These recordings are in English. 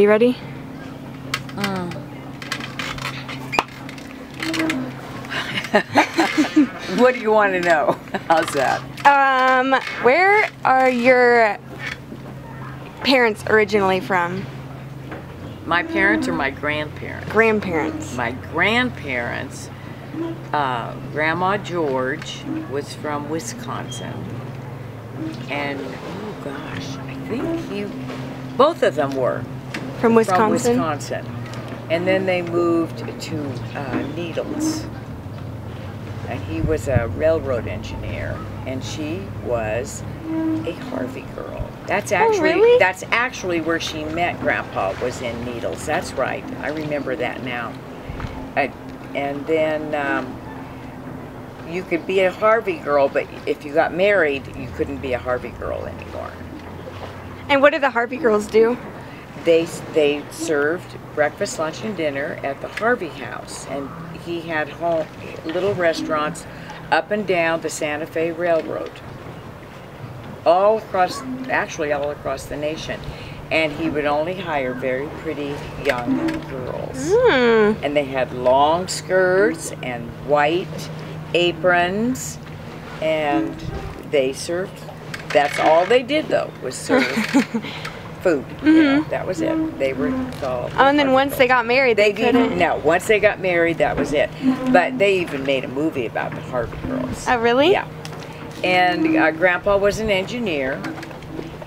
You ready? What do you want to know? How's that? Where are your parents originally from? My parents or my grandparents? Grandparents. My grandparents, Grandma George was from Wisconsin. And, oh gosh, I think both of them were. From Wisconsin? From Wisconsin. And then they moved to Needles. And he was a railroad engineer, and she was a Harvey girl. That's actually really? That's actually where she met Grandpa, was in Needles. That's right. I remember that now. And then you could be a Harvey girl, but if you got married, you couldn't be a Harvey girl anymore. And what did the Harvey girls do? They served breakfast, lunch, and dinner at the Harvey house, and he had little restaurants up and down the Santa Fe Railroad, all across the nation. And he would only hire very pretty young girls. And they had long skirts and white aprons, and they served, that's all they did though, was serve food. You know, that was it. They were called. Oh, and then once they got married, they couldn't. No, once they got married, that was it. But they even made a movie about the Harvey girls. Oh, really? Yeah. And Grandpa was an engineer,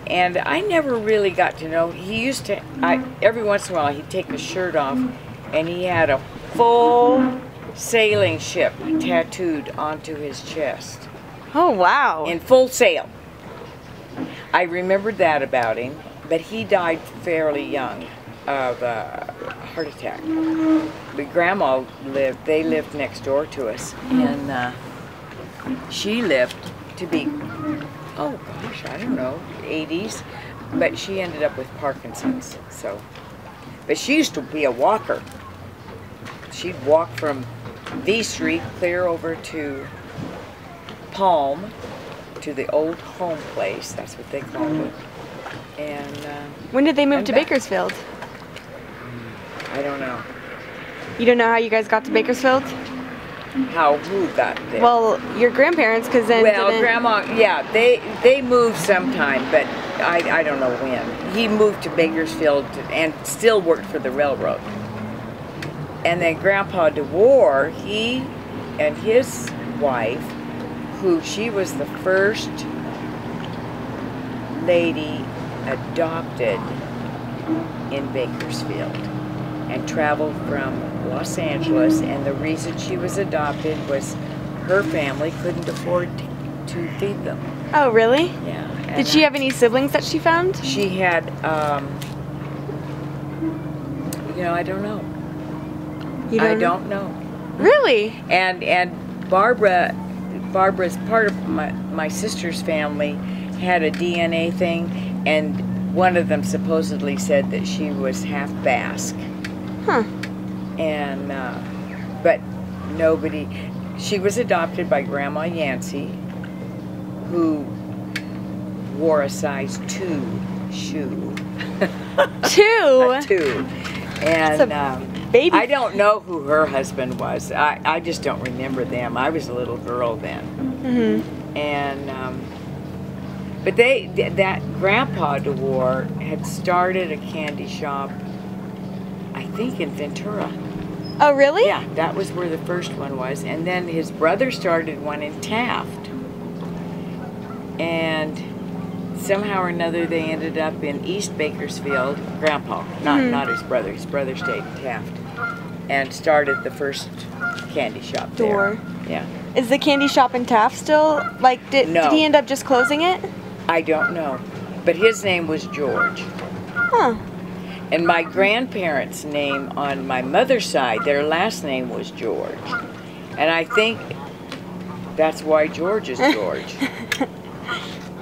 and I never really got to know. He used to. Every once in a while, he'd take his shirt off, and he had a full sailing ship tattooed onto his chest. Oh, wow. In full sail. I remembered that about him. But he died fairly young of a heart attack. But Grandma they lived next door to us. And she lived to be, oh gosh, I don't know, 80s. But she ended up with Parkinson's, so. But she used to be a walker. She'd walk from V Street clear over to Palm, to the old home place, that's what they called it. And when did they move to Bakersfield? I don't know. You don't know how you guys got to Bakersfield? Who got there? Well, your grandparents, because then. Well, Grandma, yeah, they moved sometime, but I don't know when. He moved to Bakersfield and still worked for the railroad. And then Grandpa DeWar, he and his wife, who she was the first lady adopted in Bakersfield, and traveled from Los Angeles, and the reason she was adopted was her family couldn't afford to feed them. Oh, really? Yeah. Did she have any siblings that she found? She had, I don't know. I don't know. Really? And Barbara's part of my sister's family had a DNA thing, and one of them supposedly said that she was half Basque. Huh. And, but nobody, she was adopted by Grandma Yancey, who wore a size 2 shoe. 2? A 2. And, baby. I don't know who her husband was. I just don't remember them. I was a little girl then. Mm-hmm. And, but that Grandpa DeWar had started a candy shop, I think in Ventura. Oh, really? Yeah, that was where the first one was. And then his brother started one in Taft. And somehow or another they ended up in East Bakersfield. Grandpa, not his brother. His brother stayed in Taft. And started the first candy shop there. Yeah. Is the candy shop in Taft still? Like, did he end up just closing it? I don't know. But his name was George. Huh. And my grandparents' name on my mother's side, their last name was George. And I think that's why George is George.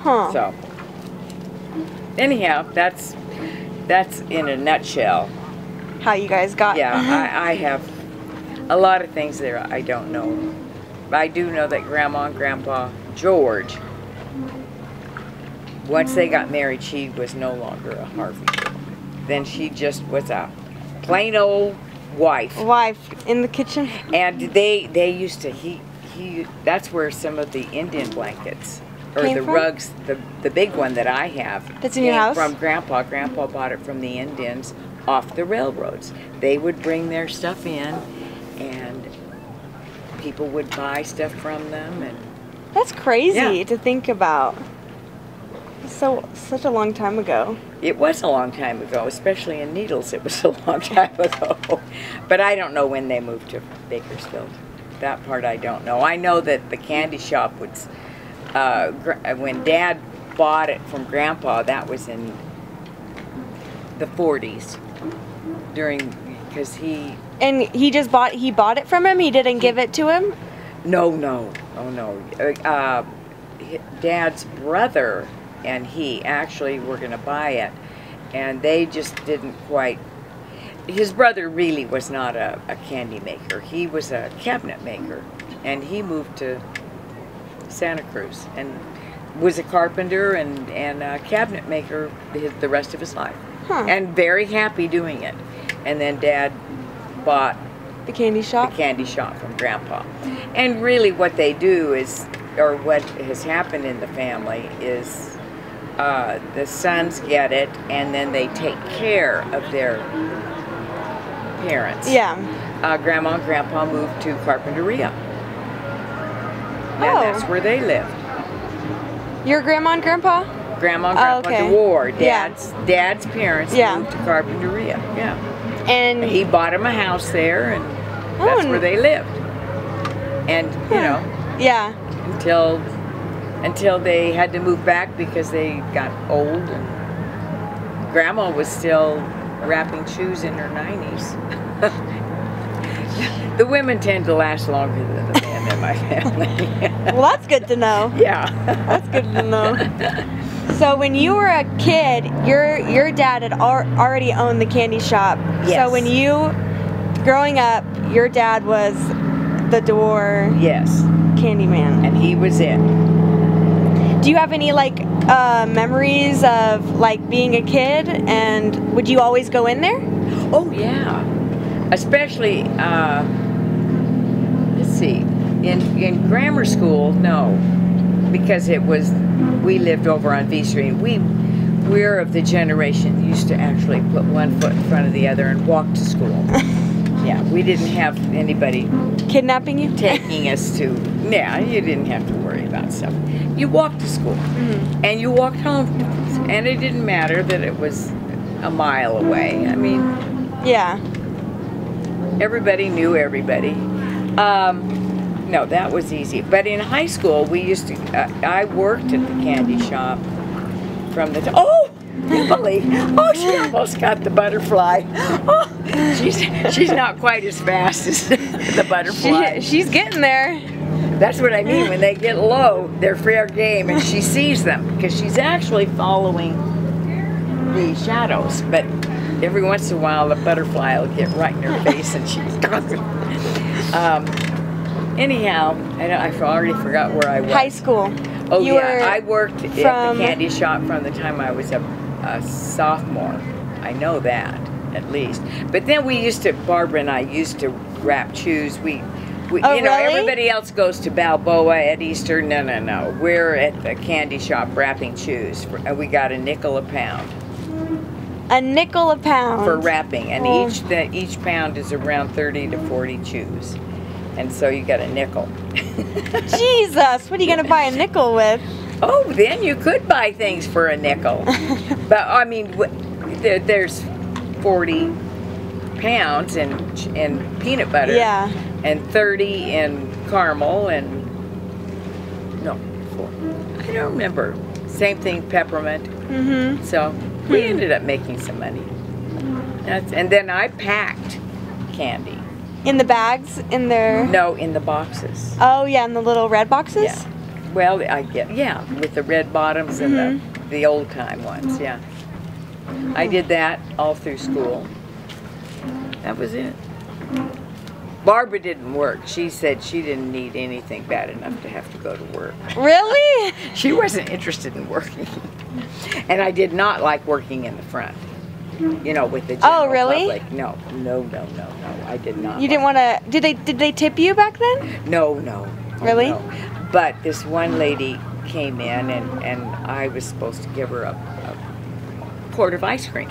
Huh. So, anyhow, that's in a nutshell. How you guys got. Yeah, I have a lot of things there I don't know. But I do know that Grandma and Grandpa George, once they got married, she was no longer a Harvey girl. then she just was a plain old wife. Wife in the kitchen. And they used to that's where some of the Indian blankets or Came the from? rugs, the big one that I have. That's in your house? From Grandpa. Grandpa bought it from the Indians off the railroads. They would bring their stuff in, and people would buy stuff from them. And That's crazy Yeah. to think about. Such a long time ago. it was a long time ago, especially in Needles. It was a long time ago. But I don't know when they moved to Bakersfield. That part I don't know. I know that the candy shop was, when Dad bought it from Grandpa, that was in the 40s. Because he... And he bought it from him? He didn't give it to him? No. Dad's brother and he actually were going to buy it, and they just didn't quite. His brother really was not a candy maker. He was a cabinet maker, and he moved to Santa Cruz and was a carpenter and a cabinet maker the rest of his life. Huh. And very happy doing it. And then Dad bought The candy shop? the candy shop from Grandpa. And really what they do is, or what has happened in the family is the sons get it, and then they take care of their parents. Yeah. Grandma and Grandpa moved to Carpinteria. And Oh. that's where they lived. Your grandma and grandpa? Grandma and Grandpa okay. DeWar, Yeah. Dad's parents Yeah. moved to Carpinteria. Yeah. And He bought him a house there, and that's where they lived. And, you know, yeah. until they had to move back because they got old, and Grandma was still wrapping shoes in her 90s. The women tend to last longer than the men in my family. Well, that's good to know. Yeah. That's good to know. So when you were a kid, your dad had already owned the candy shop. Yes. So when growing up, your dad was the door Yes. candy man. And he was it. Do you have any memories of being a kid, and would you always go in there? Oh yeah, especially let's see, in grammar school, no, because we lived over on V Street. We're of the generation that used to actually put one foot in front of the other and walk to school. Yeah, we didn't have anybody Kidnapping you? taking us to. Yeah, you didn't have to worry about stuff. You walked to school, and you walked home, and it didn't matter that it was a mile away. I mean, Yeah. everybody knew everybody. No, that was easy. But in high school, we used to. I worked at the candy shop from the. Oh, Beverly! Oh, she almost got the butterfly. Oh, she's not quite as fast as the butterfly. She's getting there. That's what I mean. When they get low, they're fair game, and she sees them because she's actually following the shadows. But every once in a while, the butterfly will get right in her face, and she's gone. Anyhow, I already forgot where I was. High school. Oh You yeah, I worked at the from- candy shop from the time I was a sophomore. I know that, at least. But then Barbara and I used to wrap shoes. Oh, you know, really? everybody else goes to Balboa at Easter. No. We're at the candy shop wrapping shoes. And we got a nickel a pound A nickel a pound. for wrapping. And Oh. each pound is around 30 to 40 chews. And so you got a nickel. Jesus, what are you gonna buy a nickel with? Oh, then you could buy things for a nickel. But I mean, there's 40 pounds in peanut butter. Yeah. And 30 in caramel, and no, 4. I don't remember. Same thing, peppermint. Mm-hmm. So we ended up making some money. And then I packed candy. In the bags, in their. No, in the boxes. Oh yeah, in the little red boxes. Yeah. Well, with the red bottoms and the old time ones. Yeah. I did that all through school. That was it. Barbara didn't work. She said she didn't need anything bad enough to have to go to work. Really? She wasn't interested in working. And I did not like working in the front. you know, with the general really? public. No, I did not. You didn't want to? Did they tip you back then? No. Really? No. But this one lady came in, and I was supposed to give her a quart of ice cream.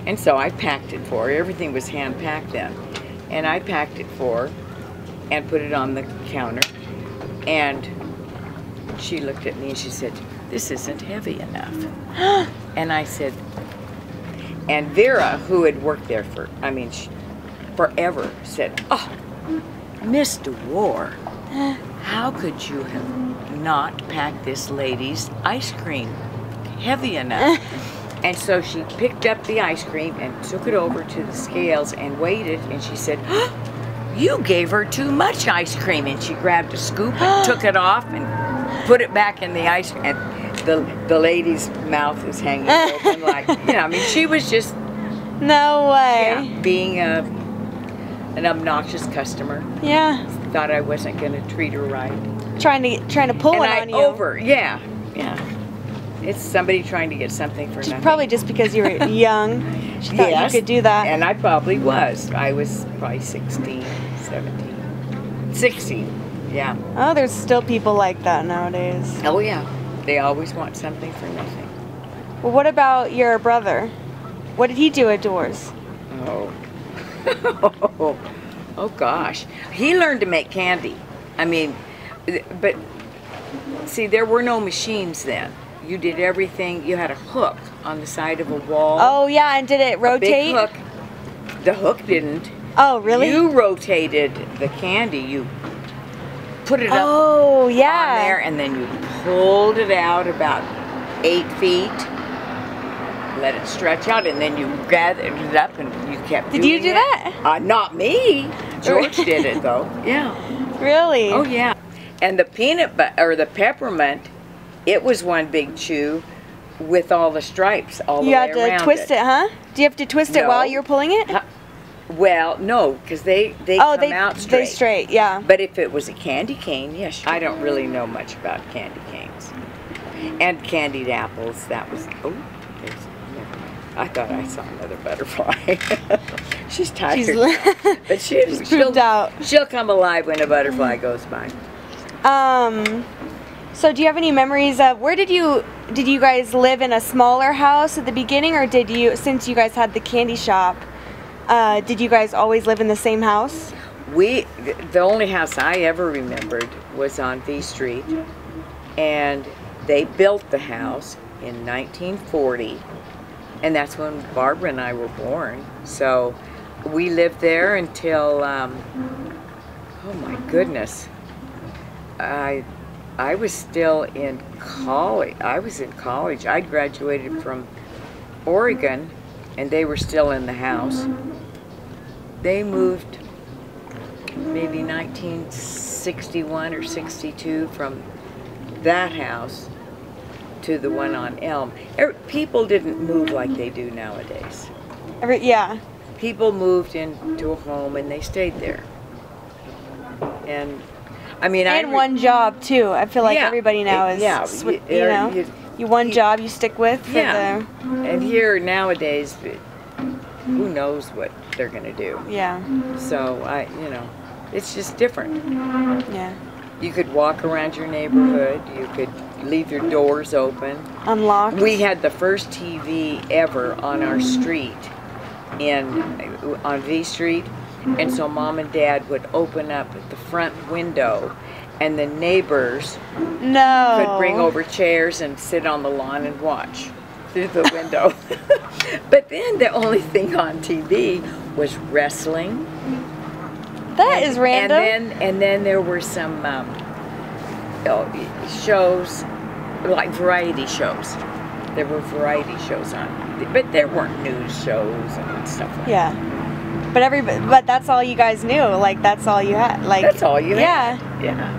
And so I packed it for her. Everything was hand-packed then. And I packed it for her and put it on the counter. And she looked at me and she said, "This isn't heavy enough." And I said, and Vera, who had worked there forever, said, "Oh, Miss DeWar, how could you have not packed this lady's ice cream heavy enough?" And so she picked up the ice cream and took it over to the scales and weighed it, and she said, "Oh, you gave her too much ice cream." And she grabbed a scoop and took it off and put it back in the ice cream. And the lady's mouth was hanging open like, you know, I mean, she was just... No way. Yeah, being an obnoxious customer. Yeah. Thought I wasn't going to treat her right. Trying to pull it on you. Yeah. It's somebody trying to get something for nothing. Probably just because you were young. She thought you could do that. And I probably was. I was probably 16, 17, 16, yeah. Oh, there's still people like that nowadays. Oh, yeah. They always want something for nothing. Well, what about your brother? What did he do outdoors? Oh. Oh, gosh. He learned to make candy. I mean, but, see, there were no machines then. You did everything. You had a hook on the side of a wall. Oh, yeah, and did it rotate? A big hook. The hook didn't. Oh, really? You rotated the candy. You put it up on there, and then you pulled it out about 8 feet. Let it stretch out, and then you gathered it up, and you kept doing it. Did you do that? Not me. George did it, though. Yeah. Really? Oh, yeah. And the peanut butter, or the peppermint, it was one big chew with all the stripes all the way around it. You had to twist it, huh? Do you have to twist it while you're pulling it? Well, no, because they come out straight. They straight, yeah. But if it was a candy cane, yes. I don't really know much about candy canes. And candied apples, that was, never mind. I thought I saw another butterfly. She's tired. But she'll come alive when a butterfly goes by. So do you have any memories of, did you guys live in a smaller house at the beginning, or since you guys had the candy shop, did you guys always live in the same house? The only house I ever remembered was on V Street, and they built the house in 1940, and that's when Barbara and I were born. So we lived there until, oh my goodness, I was still in college. I was in college. I graduated from Oregon, and they were still in the house. They moved maybe 1961 or 62 from that house to the one on Elm. People didn't move like they do nowadays. Yeah. People moved into a home and they stayed there. And I mean, one job too. I feel like everybody now is, you one job you stick with. And here nowadays, who knows what they're gonna do? Yeah. So it's just different. Yeah. You could walk around your neighborhood. You could leave your doors open. Unlocked. We had the first TV ever on our street, on V Street. And so Mom and Dad would open up the front window, and the neighbors could bring over chairs and sit on the lawn and watch through the window. But then the only thing on TV was wrestling. That is random. And then there were some shows, like variety shows. There were variety shows on, but there weren't news shows and stuff like that. Yeah. But that's all you guys knew. Like, that's all you had. Like, that's all you had. Yeah.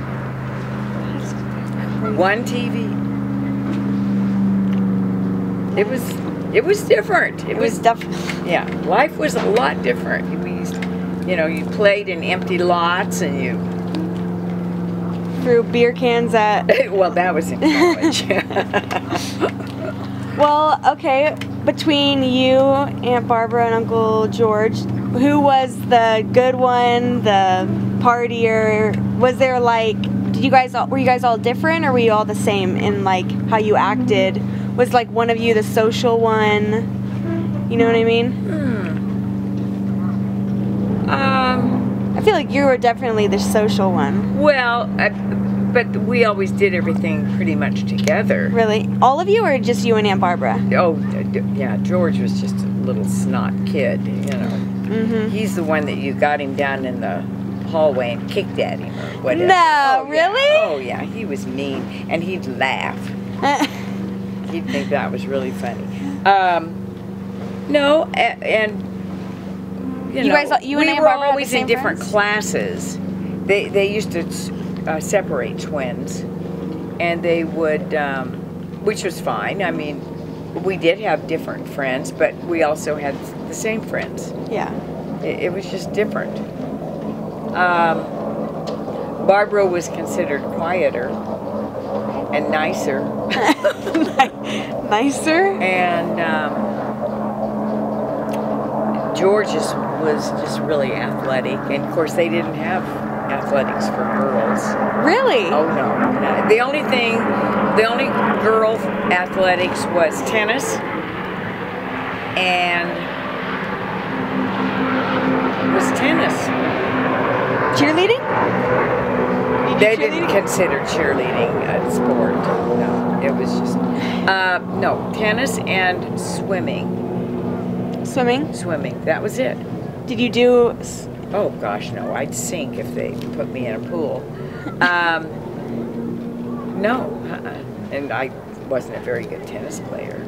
One TV. It was different. It was definitely. Yeah, life was a lot different. You played in empty lots, and you threw beer cans at. Well, that was in college. Well, okay. between you, Aunt Barbara, and Uncle George, who was the good one, the partier? Was there like, were you guys all different, or were you all the same in like how you acted? Was like one of you the social one? You know what I mean? I feel like you were definitely the social one. Well, but we always did everything pretty much together. Really? All of you, or just you and Aunt Barbara? Oh, yeah, George was just a little snot kid, you know. He's the one that you got him down in the hallway and kicked at him or whatever. No, really? Yeah. Oh, yeah, he was mean, and he'd laugh. He'd think that was really funny. No, and you know, you and we Aunt were Barbara had the always in same different friends? classes. They used to separate twins, and they would, which was fine. I mean, we did have different friends, but we also had the same friends. Yeah. It was just different. Barbara was considered quieter and nicer. Nicer? And George was just really athletic, and of course they didn't have athletics for girls. Really? Oh no. The only girl athletics was tennis, and Cheerleading? They didn't consider cheerleading a sport. No, it was just no, tennis and swimming. Swimming? Swimming. That was it. Did you do? Oh gosh, no! I'd sink if they put me in a pool. No, and I wasn't a very good tennis player.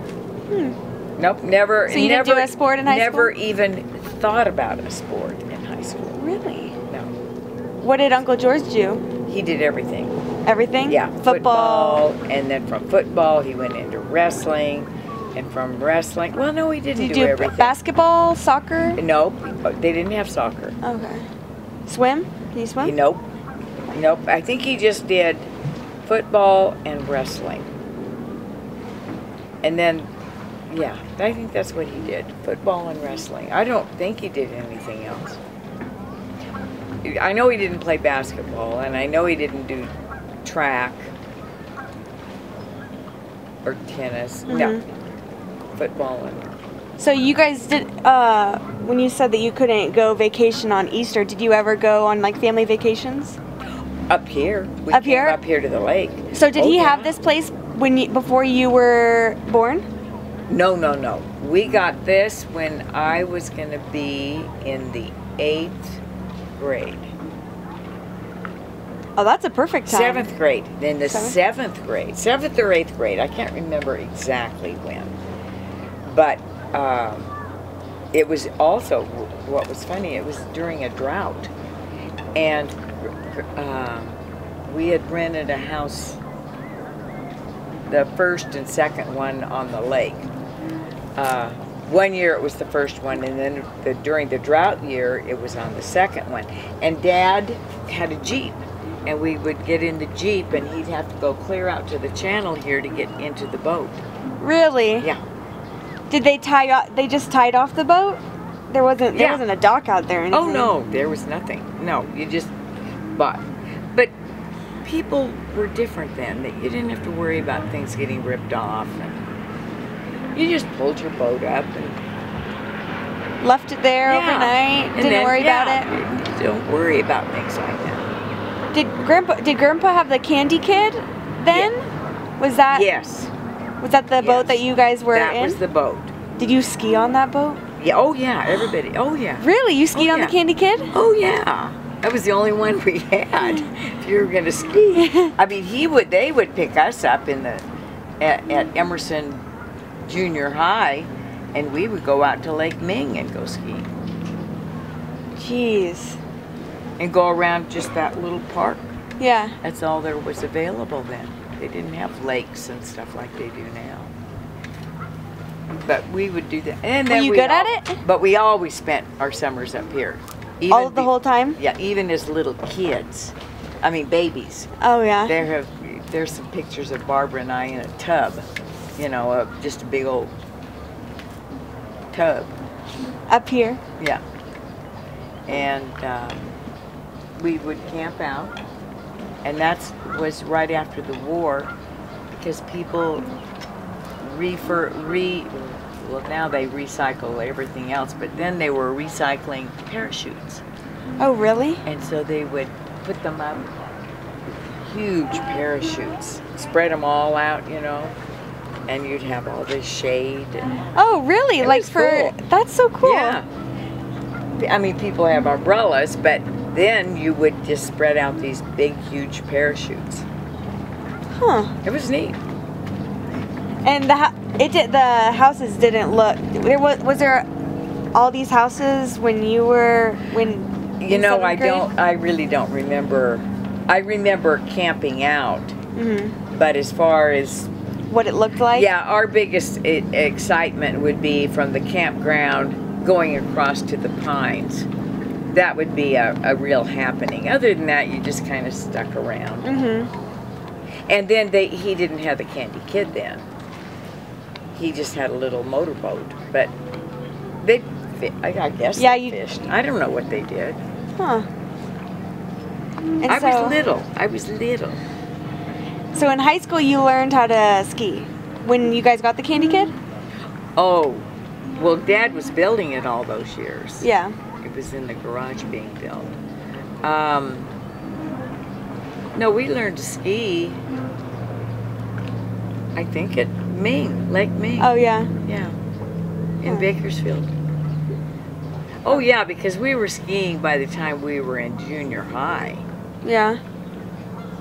Nope, never. So you didn't do a sport in high school? Never even thought about a sport in high school. Really? No. What did Uncle George do? He did everything. Everything? Yeah, Football. And then from football he went into wrestling, and from wrestling, well, no, he didn't Did you do everything. basketball, soccer? Nope, they didn't have soccer. Okay. Swim? Can you swim? Nope. I think he just did football and wrestling. And then, yeah, I think that's what he did, football and wrestling. I don't think he did anything else. I know he didn't play basketball, and I know he didn't do track or tennis. No, football and... So you guys did, when you said that you couldn't go vacation on Easter, did you ever go on like family vacations? Up here. We Up came here? Up here to the lake. So did he have this place before you were born? No. We got this when I was going to be in the 8th grade. Oh, that's a perfect time. 7th grade. Then the 7th grade. 7th or 8th grade. I can't remember exactly when. But it was also, what was funny, it was during a drought. And we had rented a house, the first and second one on the lake. One year it was the first one, and then during the drought year it was on the second one. And Dad had a Jeep, and we would get in the Jeep, and he'd have to go clear out to the channel here to get into the boat. Really? Yeah. Did they they just tied off the boat? There wasn't a dock out there or anything? Oh no, there was nothing. No, you just bought. But people were different then. That you didn't have to worry about things getting ripped off. And you just pulled your boat up and left it there overnight. And Didn't then, worry about it. You don't worry about things like that. Did Grandpa have the Candy Kid then? Yeah. Was that? Yes. Was that the boat that you guys were in? That was the boat. Did you ski on that boat? Yeah. Oh yeah. Everybody. Oh yeah. Really? You skied on the Candy Kid? Oh yeah. That was the only one we had. If you were going to ski, I mean, they would pick us up at Emerson Junior High, and we would go out to Lake Ming and go skiing. Jeez. And go around just that little park. Yeah. That's all there was available then. They didn't have lakes and stuff like they do now. But we would do that. And then were you good at it? But we always spent our summers up here. All the whole time? Yeah, even as little kids. I mean, babies. Oh, yeah? There's some pictures of Barbara and I in a tub. You know, just a big old tub. Up here? Yeah. And we would camp out, and that was right after the war, because people well, now they recycle everything else, but then they were recycling parachutes. Oh, really? And so they would put them up, huge parachutes, spread them all out, you know, and you'd have all this shade. Oh, really? It Like was for, cool. that's so cool. Yeah. I mean, people have umbrellas, but then you would just spread out these big, huge parachutes. Huh. It was neat. And the houses didn't look, was there all these houses when you were, You know, seventh grade? I really don't remember. I remember camping out, but as far as, what it looked like? yeah, our biggest excitement would be from the campground going across to the Pines. That would be a real happening. Other than that, you just kind of stuck around. And then he didn't have the Candy Kid then. He just had a little motorboat, but I guess they fished. I don't know what they did. Huh. And I was little. So in high school you learned how to ski when you guys got the Candy Kid? Oh, well, Dad was building it all those years. Yeah. It was in the garage being built. No, we learned to ski, I think at Lake Ming. Oh, yeah. Yeah, in Bakersfield. Oh, yeah, because we were skiing by the time we were in junior high. Yeah.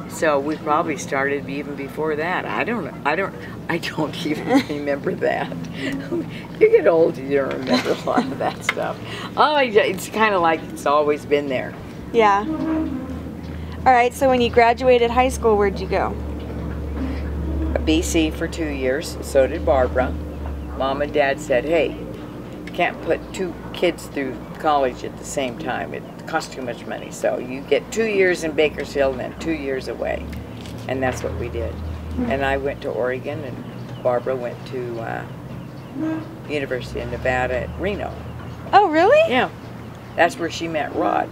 So we probably started even before that. I don't even remember that. You get old, you don't remember a lot of that stuff. Oh, it's kind of like it's always been there. Yeah. All right, so when you graduated high school, where'd you go? BC for 2 years, so did Barbara. Mom and Dad said, hey, can't put 2 kids through college at the same time. It costs too much money. So you get 2 years in Bakersfield and then 2 years away. And that's what we did. And I went to Oregon, and Barbara went to University of Nevada at Reno. Oh, really? Yeah. That's where she met Rod.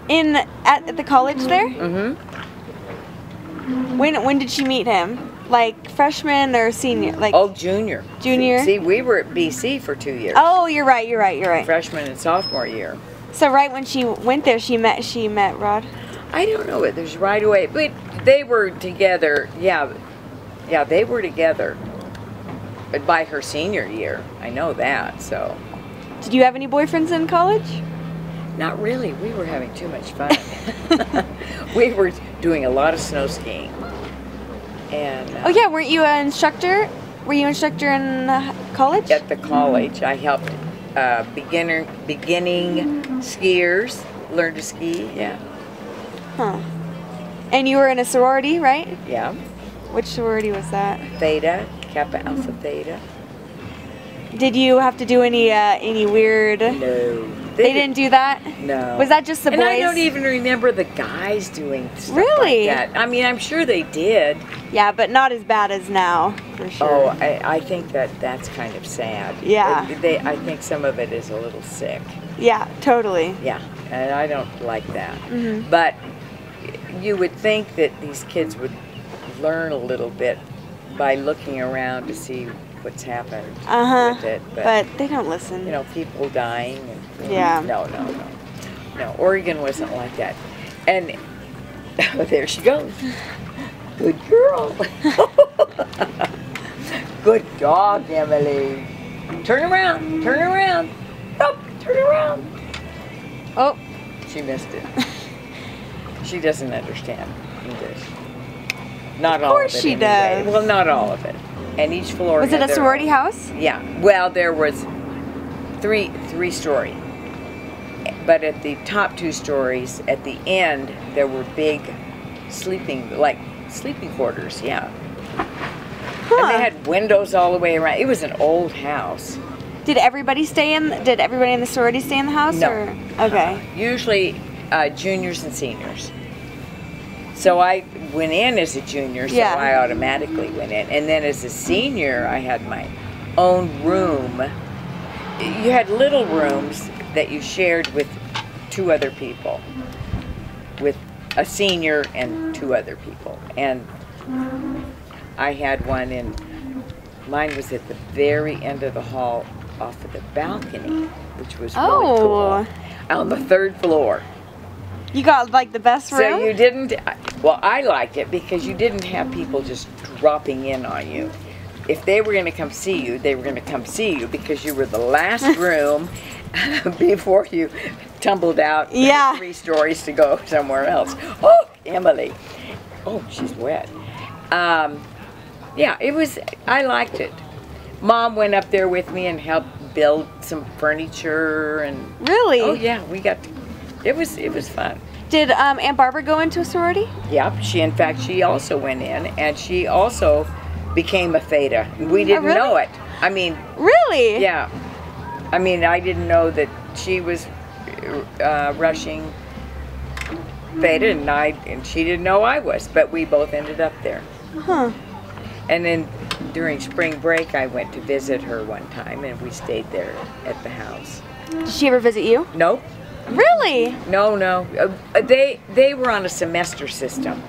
At the college there? When did she meet him? Like freshman or senior? Like Junior. Junior? See, we were at BC for 2 years. Oh, you're right. Freshman and sophomore year. So right when she went there, she met Rod? I don't know if there's right away, but they were together. Yeah, they were together. But by her senior year, I know that. So. Did you have any boyfriends in college? Not really. We were having too much fun. We were doing a lot of snow skiing. And oh yeah, weren't you an instructor? Were you an instructor in college? At the college, I helped beginning skiers learn to ski. Yeah. Huh. And you were in a sorority, right? Yeah. Which sorority was that? Theta, Kappa Alpha Theta. Did you have to do any weird? No. They didn't do that? No. Was that just the boys? And I don't even remember the guys doing stuff really? like that. I mean, I'm sure they did. Yeah, but not as bad as now, for sure. Oh, I think that's kind of sad. Yeah. I think some of it is a little sick. Yeah, totally. Yeah, and I don't like that. But you would think that these kids would learn a little bit by looking around to see what's happened with it. But they don't listen. You know, people dying. And, yeah. No, Oregon wasn't like that. And there she goes. Good girl. Good dog, Emily. Turn around. Oh, turn around. Oh. She missed it. She doesn't understand English. Not all of it. Of course she does. Well, not all of it. And each floor was it a sorority house? Yeah. Well, there was three-story. But at the top 2 stories, at the end, there were big sleeping quarters, yeah. Huh. And they had windows all the way around. It was an old house. Did everybody in the sorority stay in the house? No. Or? Okay. Usually juniors and seniors. So I went in as a junior, so I automatically went in. And then as a senior, I had my own room you had little rooms that you shared with 2 other people, with a senior and 2 other people. And I had one in, mine was at the very end of the hall off of the balcony, which was really cool, on the 3rd floor. You got like the best room? So you didn't, well, I liked it because you didn't have people just dropping in on you. If they were going to come see you, they were going to come see you because you were the last room before you tumbled out 3 stories to go somewhere else. Oh, Emily. Oh, she's wet. Yeah, it was, I liked it. Mom went up there with me and helped build some furniture and... Really? Oh yeah, we got to, it was fun. Did Aunt Barbara go into a sorority? Yep, in fact, she also went in, and she also became a Theta. We didn't know it. I mean... Really? Yeah. I mean, I didn't know that she was rushing Theta, and she didn't know I was, but we both ended up there. Huh. And then during spring break, I went to visit her one time, and we stayed there at the house. Did she ever visit you? Nope. Really? No, no. They were on a semester system,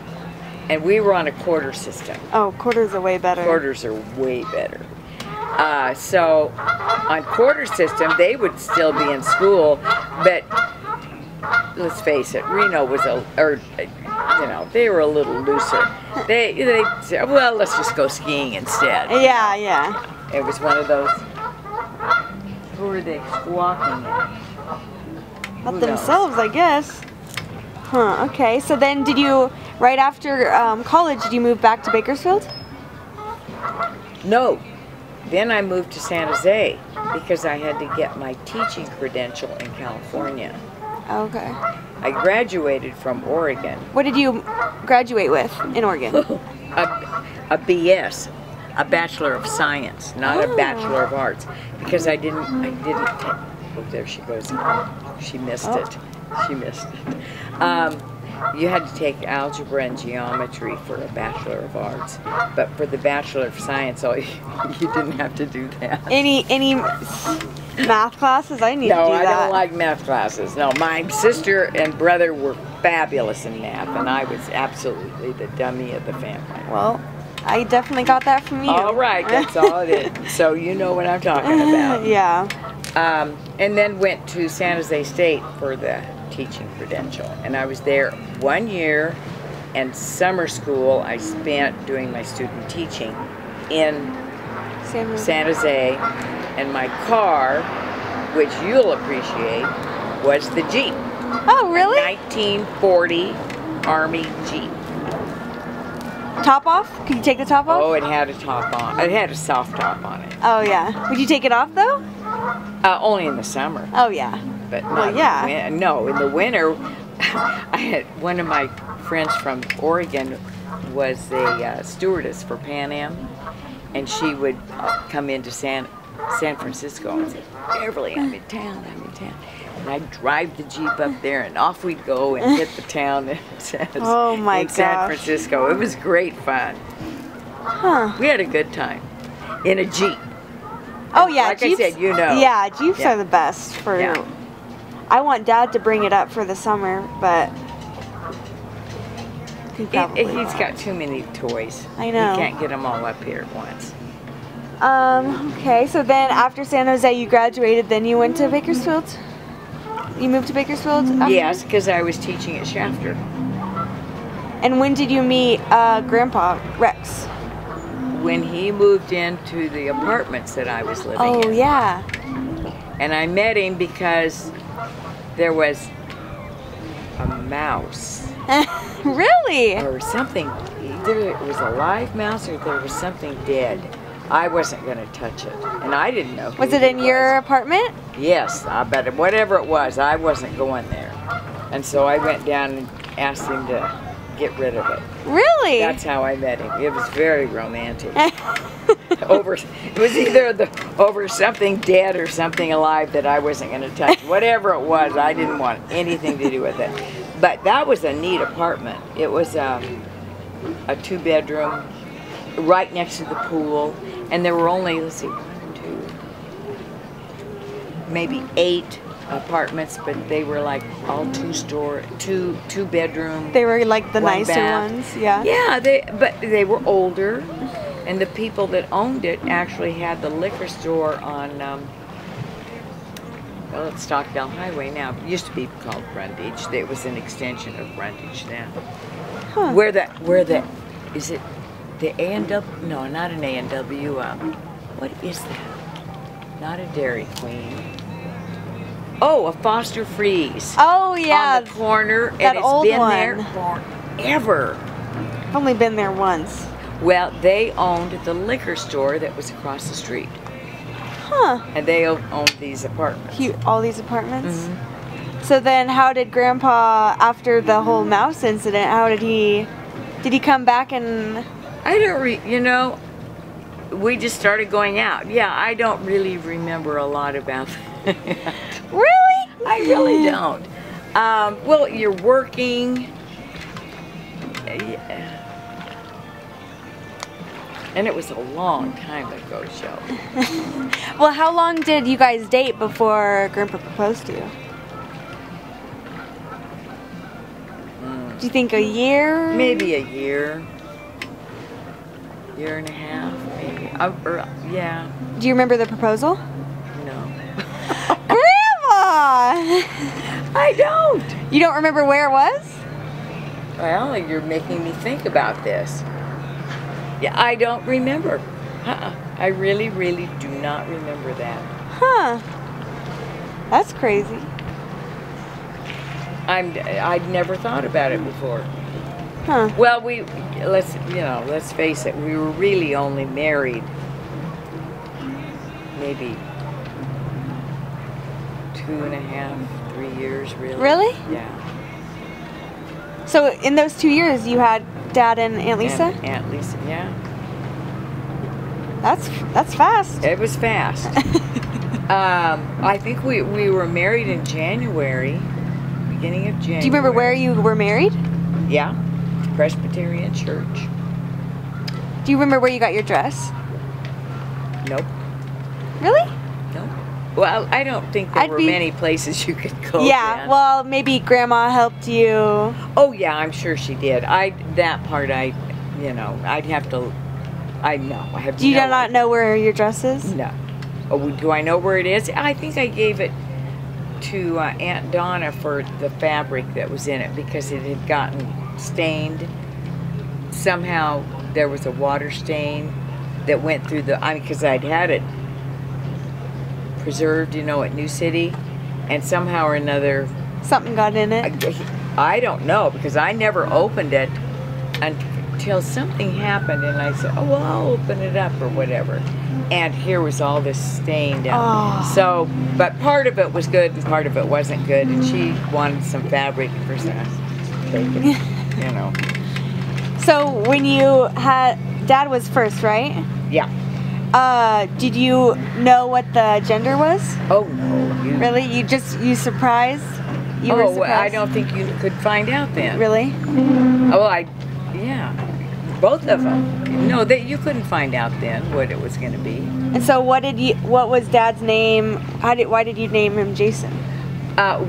and we were on a quarter system. Oh, quarters are way better. Quarters are way better. So on quarter system, they would still be in school, but let's face it, Reno was you know, they were a little looser. They said, well, let's just go skiing instead. Yeah, yeah. It was one of those. Who are they squawking at? About themselves, I guess. Huh, okay. So then did you, right after college, did you move back to Bakersfield? No. Then I moved to San Jose because I had to get my teaching credential in California. Okay. I graduated from Oregon. What did you graduate with in Oregon? a BS, a Bachelor of Science, not a Bachelor of Arts, because I didn't oh, there she goes. She missed it. She missed it. You had to take algebra and geometry for a Bachelor of Arts, but for the Bachelor of Science, you didn't have to do that. Any math classes? I need to do that. No, I don't like math classes. No, my sister and brother were fabulous in math, and I was absolutely the dummy of the family. Well, I definitely got that from you. All right, that's all it is. So you know what I'm talking about. Yeah. And then went to San Jose State for the teaching credential, and I was there 1 year, and summer school I spent doing my student teaching in San Jose, and my car, which you'll appreciate, was the Jeep. Oh, really? 1940 Army Jeep. Top off? Could you take the top off? Oh, it had a top on. It had a soft top on it. Oh, yeah. Would you take it off, though? Only in the summer. Oh, yeah. But well, yeah. In the winter, I had one of my friends from Oregon was a stewardess for Pan Am, and she would come into San Francisco and say, Beverly, I'm in town, And I'd drive the Jeep up there, and off we'd go and hit the town in San Francisco. It was great fun. Huh. We had a good time in a Jeep. Oh, yeah. Like Jeeps, I said, you know. Yeah, Jeeps are the best for... Yeah. I want Dad to bring it up for the summer, but... He's got too many toys. I know. He can't get them all up here at once. Okay, so then after San Jose you graduated, then you went to Bakersfield? You moved to Bakersfield? Yes, because I was teaching at Shafter. And when did you meet Grandpa, Rex? When he moved into the apartments that I was living in. Oh, yeah. And I met him because there was a mouse. Really? Or something. Either it was a live mouse or there was something dead. I wasn't going to touch it. And I didn't know who Was it in your apartment? Yes, I bet whatever it was, I wasn't going there. And so I went down and asked him to get rid of it. Really? That's how I met him. It was very romantic. It was either over something dead or something alive that I wasn't going to touch. Whatever it was, I didn't want anything to do with it. But that was a neat apartment. It was a 2-bedroom right next to the pool, and there were only, let's see, 1, maybe 8 apartments, but they were like all two bedroom. They were like the one nicer bath. ones, yeah. Yeah, but they were older, and the people that owned it actually had the liquor store on. Well, it's Stockdale Highway now. It used to be called Brundage. It was an extension of Brundage then. Huh. Where the is it the A&W? No, not an A&W. What is that? Not a Dairy Queen. Oh, a Foster Freeze. Oh yeah, On the corner, that and it's old been one. there forever. I've only been there once. Well, they owned the liquor store that was across the street, Huh. and they owned these apartments. All these apartments. Mm-hmm. So then, how did Grandpa, after the whole mouse incident, how did he come back and? I don't you know, we just started going out. Yeah, I don't really remember a lot about that. Really? I really don't. Well, you're working. Yeah. And it was a long time ago, Joe. Well, how long did you guys date before Grandpa proposed to you? Do you think a year? Maybe a year. Year and a half, maybe. Yeah. Do you remember the proposal? No. Grandma! I don't. You don't remember where it was? Well, you're making me think about this. Yeah, I don't remember. I really, really do not remember that. Huh. That's crazy. I'd never thought about it before. Huh. Well, let's face it, we were really only married maybe 2.5, 3 years, really. Really? Yeah. So in those 2 years, you had Dad and Aunt Lisa? And Aunt Lisa, yeah. That's fast. It was fast. I think we were married in January, beginning of January. Do you remember where you were married? Yeah, Presbyterian Church. Do you remember where you got your dress? Nope. Really? Nope. Well, I don't think there were many places you could go. Yeah, then. well, maybe Grandma helped you. Oh yeah, I'm sure she did. That part I'd have to. I know. I have. Do you no not know where your dress is? No. Oh, do I know where it is? I think I gave it to Aunt Donna for the fabric that was in it because it had gotten stained. Somehow there was a water stain that went through because I'd had it preserved, at New City, and somehow or another something got in it. I don't know because I never opened it until something happened, and I said, "Oh, well, I'll open it up or whatever." And here was all this stain down. Oh. So, but part of it was good and part of it wasn't good, and she wanted some fabric for that. So when you had Dad was first, right? Yeah. Did you know what the gender was? Oh no. Really? You surprised? You were surprised? I don't think you could find out then. Really? Oh, yeah. Both of them. No, you couldn't find out then what it was going to be. And so what was Dad's name? Why did you name him Jason?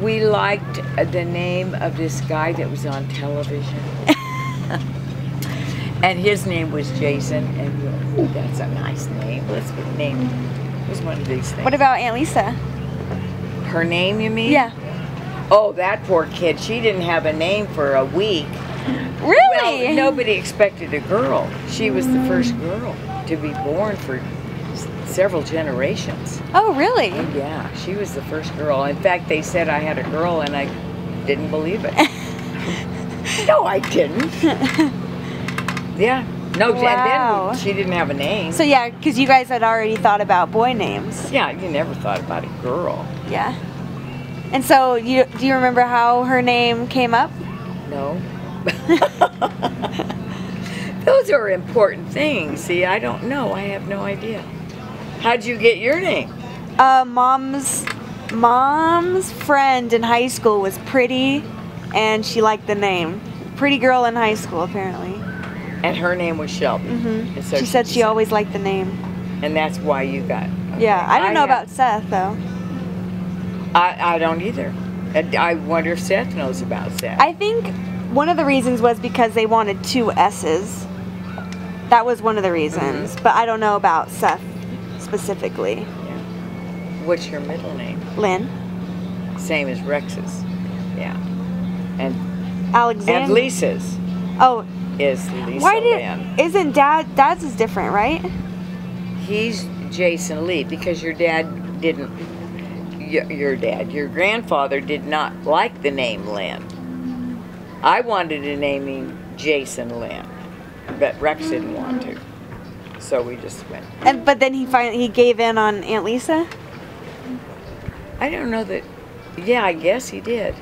We liked the name of this guy that was on television. And his name was Jason, and oh, that's a nice name. Let's name it was one of these things. What about Aunt Lisa? Her name, you mean? Yeah. Oh, that poor kid. She didn't have a name for a week. Really? Well, nobody expected a girl. She was the first girl to be born for several generations. Oh, really? Yeah, she was the first girl. In fact, they said I had a girl, and I didn't believe it. No, I didn't. Yeah. No, wow. And then she didn't have a name. So yeah, because you guys had already thought about boy names. Yeah, you never thought about a girl. Yeah. And so, do you remember how her name came up? No. Those are important things. See, I don't know. I have no idea. How'd you get your name? Mom's friend in high school was pretty, and she liked the name. Pretty girl in high school, apparently. And her name was Shelby. Mm-hmm. And so she said she always liked the name. And that's why you got. Okay. Yeah, I don't know about Seth though. I don't either. I wonder if Seth knows about Seth. I think one of the reasons was because they wanted 2 S's. That was one of the reasons. But I don't know about Seth specifically. Yeah. What's your middle name? Lynn. Same as Rex's. Yeah. And Alexander. And Lisa's Oh. is Lisa Why Lynn. isn't Dad's is different, right? He's Jason Lee because your dad didn't. Your grandfather did not like the name Lynn. I wanted to name him Jason Lynn, but Rex didn't want to, so we just went. But then he gave in on Aunt Lisa. I don't know that. Yeah, I guess he did.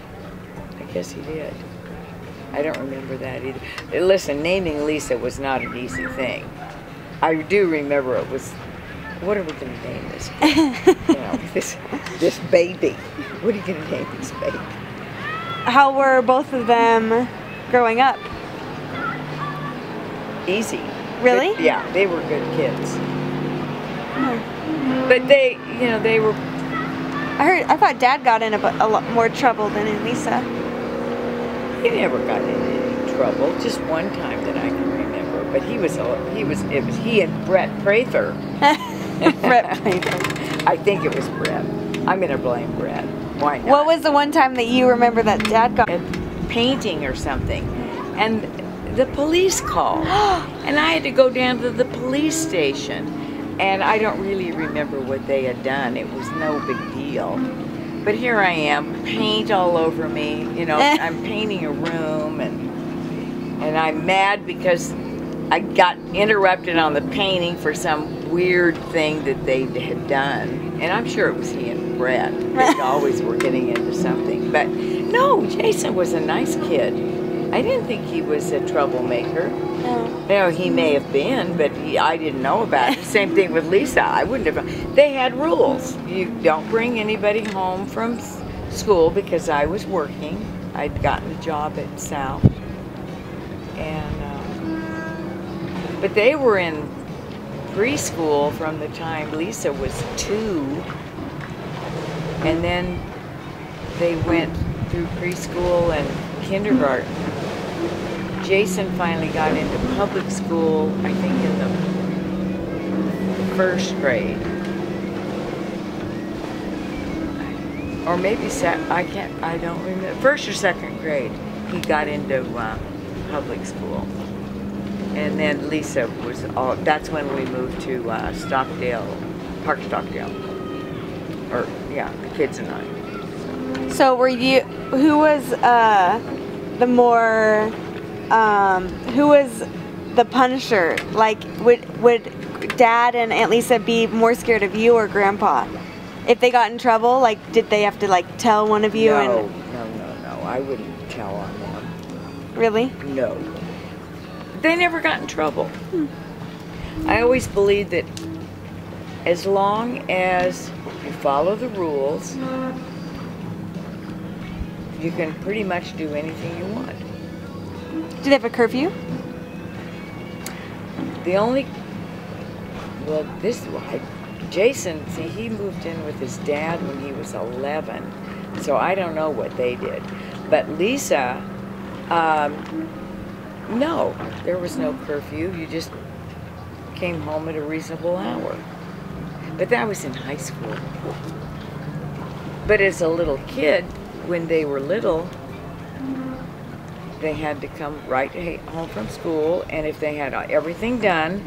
I don't remember that either. Listen, naming Lisa was not an easy thing. I do remember it was. What are we going to name this? This baby. What are you going to name this baby? How were both of them growing up? Easy. Really? But, yeah, they were good kids. But they were. I thought Dad got in a lot more trouble than in Lisa. He never got into any trouble. Just one time that I can remember. But it was he and Brett Prather. Brett Prather. I think it was Brett. I'm going to blame Brett. Why not? What was the one time that you remember that Dad got? Painting or something. And the police called. And I had to go down to the police station. And I don't really remember what they had done. It was no big deal. But here I am, paint all over me. I'm painting a room, and I'm mad because I got interrupted on the painting for some weird thing that they had done. And I'm sure it was he and Brett. They always were getting into something. But no, Jason was a nice kid. I didn't think he was a troublemaker. No. He may have been, but I didn't know about it. Same thing with Lisa. I wouldn't have. They had rules. You don't bring anybody home from school because I was working. I'd gotten a job at South. But they were in preschool from the time Lisa was 2. And then they went through preschool and kindergarten. Jason finally got into public school, I think in the 1st grade. Or maybe I don't remember. 1st or 2nd grade, he got into public school. And then Lisa that's when we moved to Park Stockdale. The kids and I. So who was who was the punisher? Like, would Dad and Aunt Lisa be more scared of you or Grandpa? If they got in trouble, like, did they have to, tell one of you? No. I wouldn't tell on them. Really? No. They never got in trouble. I always believed that as long as you follow the rules, you can pretty much do anything you want. Do they have a curfew? Jason, see, he moved in with his dad when he was 11, so I don't know what they did. But Lisa, no, there was no curfew. You just came home at a reasonable hour. But that was in high school. But as a little kid, when they were little, they had to come right home from school, and if they had everything done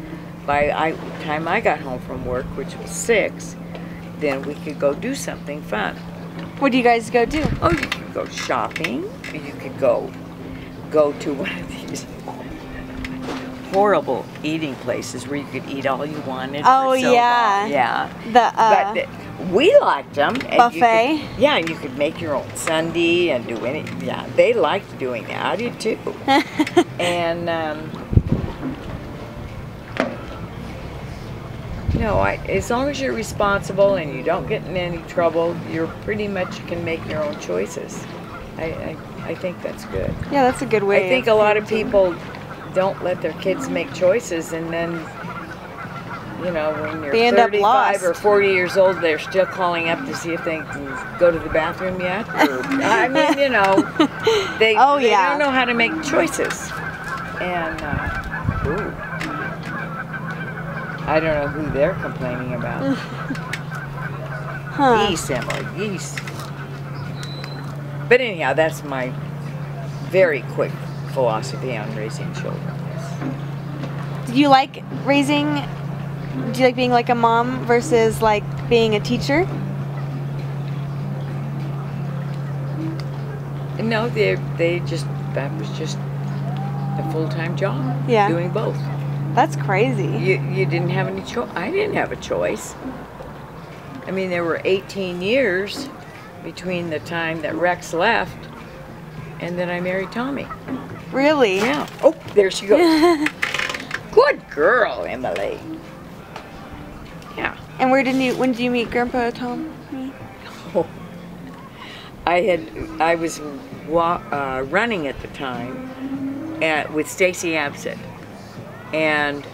by the time I got home from work, which was 6, then we could go do something fun. What do you guys go do? Oh, you could go shopping. You could go to one of these horrible eating places where you could eat all you wanted. Oh, for so yeah. long. Yeah. But we liked them. Buffet? And you could make your own sundae and do yeah, they liked doing that. I did too. And, as long as you're responsible and you don't get in any trouble, you're pretty much can make your own choices. I think that's good. Yeah, that's a good way. I think a lot of people don't let their kids make choices, and then you know, when you're They end up 35 lost. or 40 years old, they're still calling up to see if they can go to the bathroom yet. Or, I mean, you know, they don't know how to make choices. And, ooh, I don't know who they're complaining about. Huh. Geese, Emily, geese. But anyhow, that's my very quick philosophy on raising children. Do you like raising? Do you like being like a mom versus like being a teacher? No, they just, that was just a full-time job. Yeah. Doing both. That's crazy. You didn't have any choice. I didn't have a choice. I mean, there were 18 years between the time that Rex left and then I married Tommy. Really? Yeah. Oh, there she goes. Good girl, Emily. Yeah. And when did you meet Grandpa Tom? Oh. I was running at the time with Stacy Absett, and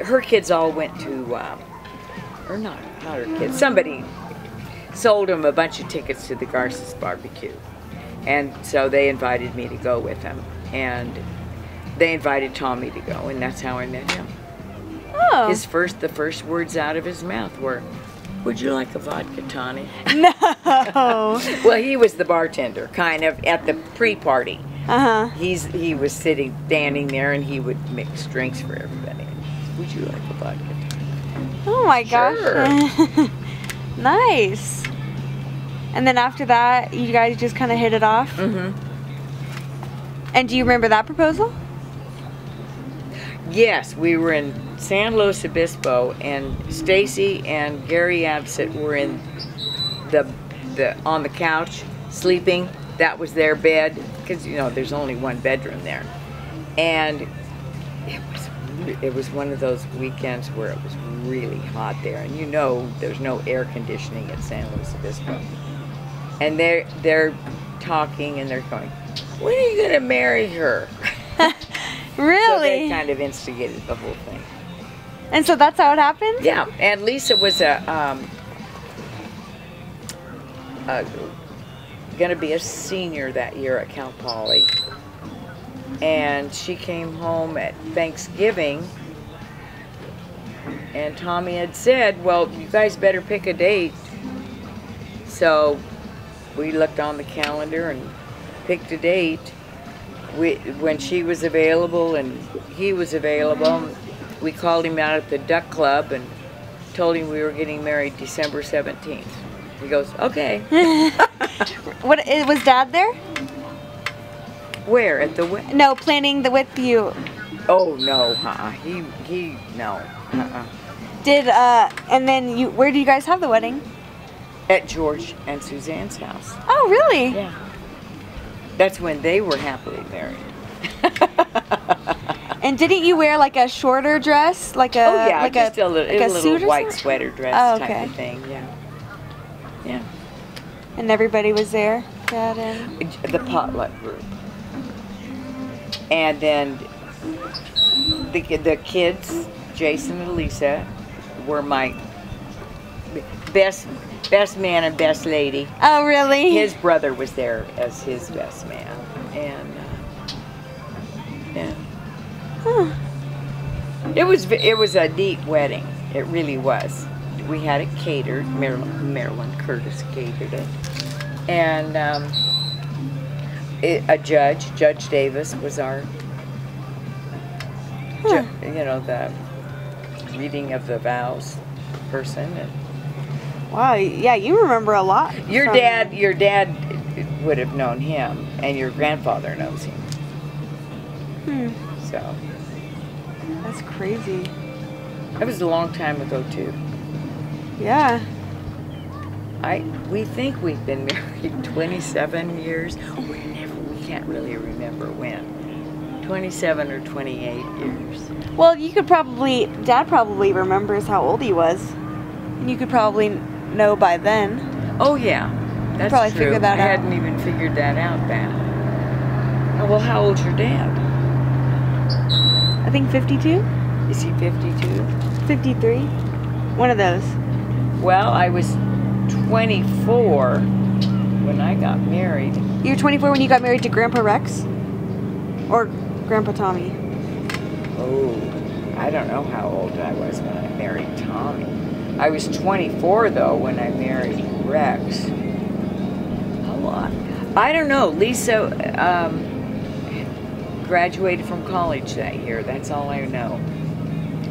her kids all went to, or not her kids. Somebody sold them a bunch of tickets to the Garces barbecue, and so they invited me to go with them, and they invited Tommy to go, and that's how I met him. Oh. The first words out of his mouth were, "Would you like a vodka tonic?" No. Well, he was the bartender, kind of, at the pre-party. Uh-huh. He was standing there, and he would mix drinks for everybody. Would you like a vodka tonic? Oh my gosh. Sure. Nice. And then after that, you guys just kind of hit it off? Mm-hmm. And do you remember that proposal? Yes, we were in San Luis Obispo, and Stacy and Gary Absett were in on the couch sleeping. That was their bed, because you know there's only one bedroom there, and it was one of those weekends where it was really hot there, and you know there's no air conditioning at San Luis Obispo, and they're talking and they're going, "When are you gonna marry her?" Really? So they kind of instigated the whole thing. And so that's how it happened? Yeah, and Lisa was going to be a senior that year at Cal Poly, and she came home at Thanksgiving, and Tommy had said, "Well, you guys better pick a date." So we looked on the calendar and picked a date. When she was available and he was available, we called him out at the Duck Club and told him we were getting married December 17th. He goes, "Okay." What, was Dad there? Where? At the wedding? No, planning with you. Oh, no. No. And then where do you guys have the wedding? At George and Suzanne's house. Oh, really? Yeah. That's when they were happily married. And didn't you wear like a shorter dress, like a just a little suit or white something? sweater dress type of thing? Yeah. Yeah. And everybody was there, Dad and The potluck group, and then the kids, Jason and Lisa, were my best man and best lady. Oh, really? His brother was there as his best man, and yeah. Huh. It was a neat wedding. It really was. We had it catered. Marilyn Curtis catered it, and Judge Davis was our, the reading of the vows person. And Wow, yeah, you remember a lot. your dad would have known him, and your grandfather knows him. So that's crazy. that was a long time ago too. Yeah. We think we've been married 27 years. We can't really remember when. 27 or 28 years. Well, Dad probably remembers how old he was. You could probably know by then. Oh yeah, that's probably true. figure that I out. hadn't even figured that out then. Oh, well, how old's your dad? I think 52? Is he 52? 53? One of those. Well, I was 24 when I got married. You were 24 when you got married to Grandpa Rex? Or Grandpa Tommy? Oh, I don't know how old I was when I married Tommy. I was 24 though when I married Rex. A lot. I don't know. Lisa graduated from college that year. That's all I know.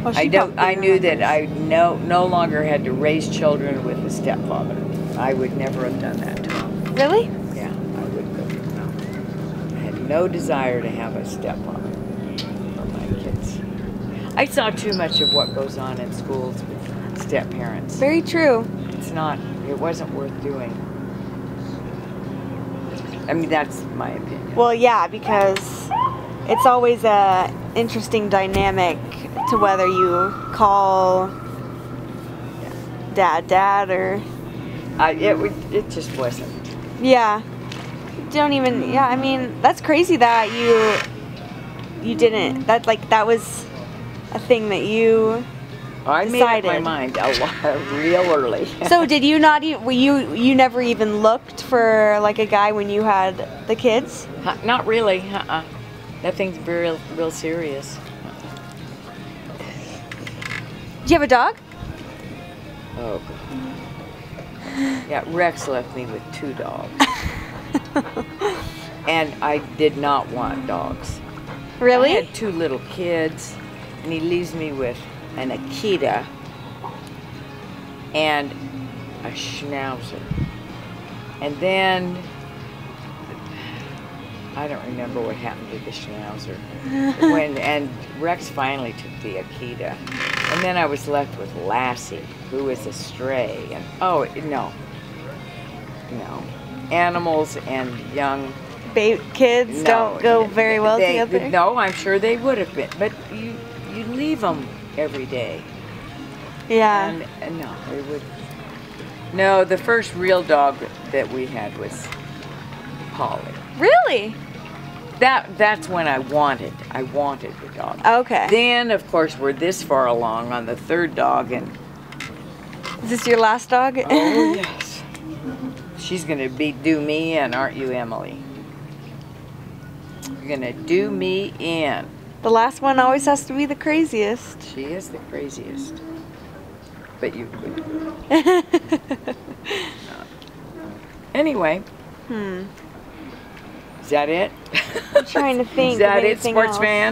Well, I knew that I no longer had to raise children with a stepfather. I would never have done that to him. Really? Yeah, I wouldn't have. No. I had no desire to have a stepfather for my kids. I saw too much of what goes on in schools with step-parents. Very true. It wasn't worth doing. I mean, that's my opinion. Well, yeah, because it's always a interesting dynamic to whether you call dad or... It just wasn't. Yeah. Don't even... Yeah, I mean, that's crazy that you didn't... That was a thing that you I decided. made up my mind a lot, real early. So did you not even... You never even looked for, like, a guy when you had the kids? Not really. Nothing's real serious. Do you have a dog? Oh, God. Yeah, Rex left me with 2 dogs. And I did not want dogs. Really? I had 2 little kids, and he leaves me with an Akita and a Schnauzer. And then, I don't remember what happened to the Schnauzer. And Rex finally took the Akita. And then I was left with Lassie, who was a stray. And no. Animals and young Kids don't go very well together? No, I'm sure they would have been. But you leave them every day. Yeah. And no, it would. No, the first real dog that we had was Polly. Really? That's when I wanted the dog. Okay. Then, of course, we're this far along on the 3rd dog, and Is this your last dog? oh yes, she's gonna do me in, aren't you, Emily? You're gonna do me in. The last one always has to be the craziest. She is the craziest. But you would. Anyway. Is that it? I'm trying to think. Is that of it, anything sports else. fan?